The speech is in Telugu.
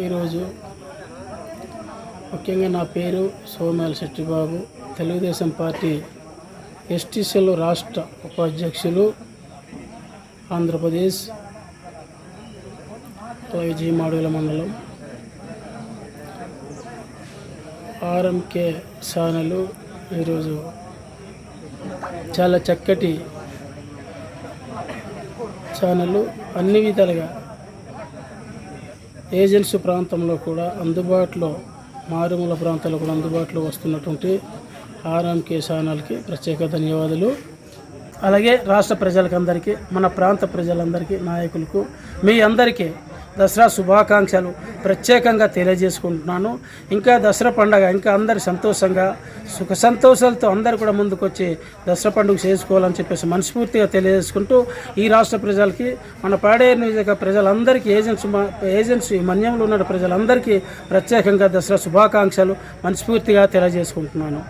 ఈరోజు ముఖ్యంగా నా పేరు సోమయాల శెట్టిబాబు, తెలుగుదేశం పార్టీ ఎస్టీసీలో రాష్ట్ర ఉపాధ్యక్షులు, ఆంధ్రప్రదేశ్ మాడుగుల మండలం. ఆర్ఎంకే ఛానల్ ఈరోజు చాలా చక్కటి ఛానల్, అన్ని విధాలుగా ఏజెన్సీ ప్రాంతంలో కూడా అందుబాటులో, మారుమూల ప్రాంతాల్లో కూడా అందుబాటులో వస్తున్నటువంటి ఆర్ఎంకే ఛానల్కి ప్రత్యేక ధన్యవాదాలు. అలాగే రాష్ట్ర ప్రజలకు అందరికీ, మన ప్రాంత ప్రజలందరికీ, నాయకులకు, మీ అందరికీ దసరా శుభాకాంక్షలు ప్రత్యేకంగా తెలియజేసుకుంటున్నాను. ఇంకా దసరా పండుగ ఇంకా అందరు సంతోషంగా సుఖ సంతోషాలతో అందరు కూడా ముందుకొచ్చి దసరా పండుగ చేసుకోవాలని చెప్పేసి మనస్ఫూర్తిగా తెలియజేసుకుంటూ, ఈ రాష్ట్ర ప్రజలకి, మన పాడేరు నియోజక ప్రజలందరికీ, ఏజెన్సీ మన్యంలో ఉన్న ప్రజలందరికీ ప్రత్యేకంగా దసరా శుభాకాంక్షలు మనస్ఫూర్తిగా తెలియజేసుకుంటున్నాను.